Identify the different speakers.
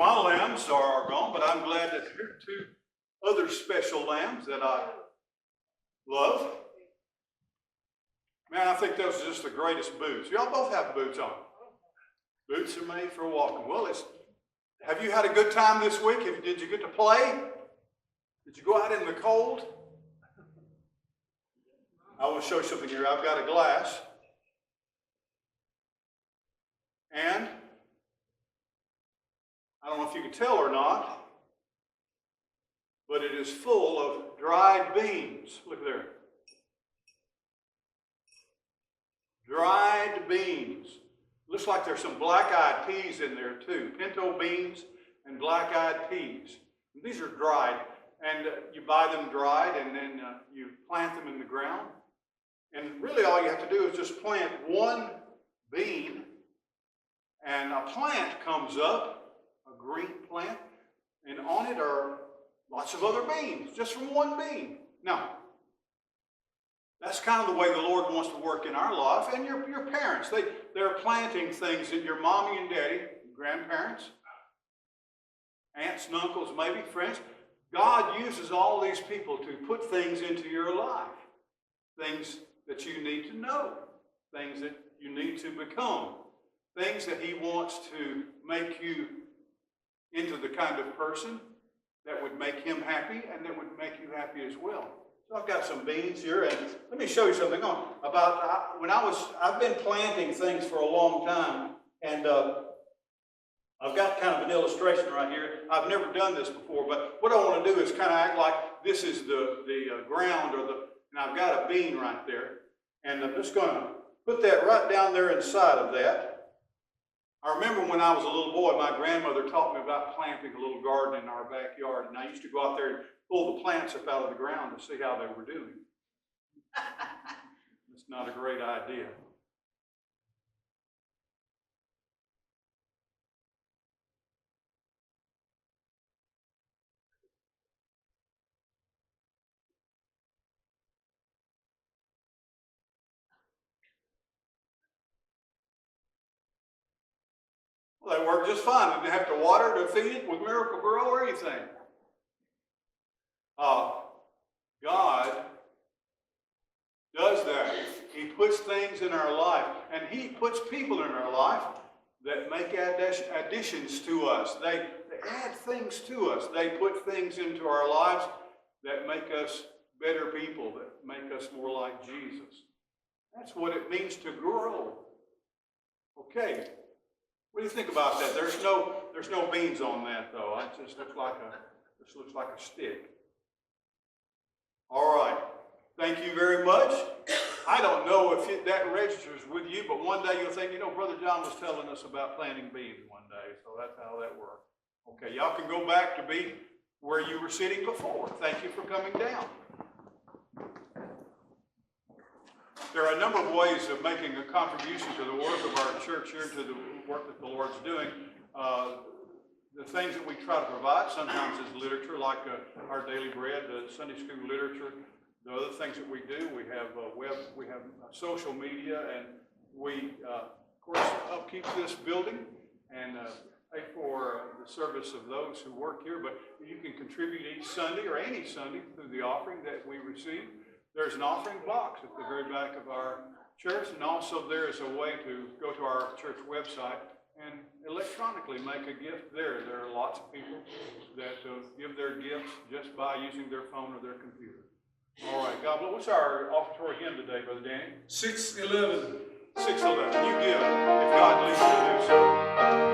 Speaker 1: my lambs are gone, but I'm glad that here are two other special lambs that I love. Man, I think those are just the greatest boots. Y'all both have boots on. Boots are made for walking. Well, have you had a good time this week? Did you get to play? Did you go out in the cold? I want to show you something here. I've got a glass. And I don't know if you can tell or not, but it is full of dried beans. Look there. Dried beans. Looks like there's some black-eyed peas in there too. Pinto beans and black-eyed peas. And these are dried. And you buy them dried and then you plant them in the ground. And really all you have to do is just plant one bean and a plant comes up, a green plant, and on it are lots of other beans, just from one bean. Now, that's kind of the way the Lord wants to work in our life. And your parents, they're planting things that your mommy and daddy, grandparents, aunts and uncles, maybe friends, God uses all these people to put things into your life. Things that you need to know. Things that you need to become. Things that He wants to make you into the kind of person that would make Him happy and that would make you happy as well. So I've got some beans here, and let me show you something about I've been planting things for a long time, and I've got kind of an illustration right here. I've never done this before, but what I want to do is kind of act like this is the ground, and I've got a bean right there, and I'm just going to put that right down there inside of that. I remember when I was a little boy, my grandmother taught me about planting a little garden in our backyard, and I used to go out there and pull the plants up out of the ground to see how they were doing. It's not a great idea. Well, they work just fine. They didn't have to water to feed it with Miracle Grow or anything. God does that. He puts things in our life, and He puts people in our life that make additions to us. They add things to us. They put things into our lives that make us better people, that make us more like Jesus. That's what it means to grow. Okay. What do you think about that? There's no beans on that though. It just looks like a stick. All right. Thank you very much. I don't know if that registers with you, but one day you'll think, Brother John was telling us about planting beans one day, so that's how that works. Okay, y'all can go back to be where you were sitting before. Thank you for coming down. There are a number of ways of making a contribution to the work of our church here, to the work that the Lord's doing. The things that we try to provide sometimes is literature, like our daily bread, the Sunday school literature. The other things that we do, we have we have social media, and we, of course, upkeep this building and pay for the service of those who work here. But you can contribute each Sunday or any Sunday through the offering that we receive. There's an offering box at the very back of our church, and also there is a way to go to our church website and electronically make a gift there. There are lots of people that give their gifts just by using their phone or their computer. All right, God bless. What's our offertory hymn today, Brother Danny?
Speaker 2: 611.
Speaker 1: 611. You give if God leads you to do so.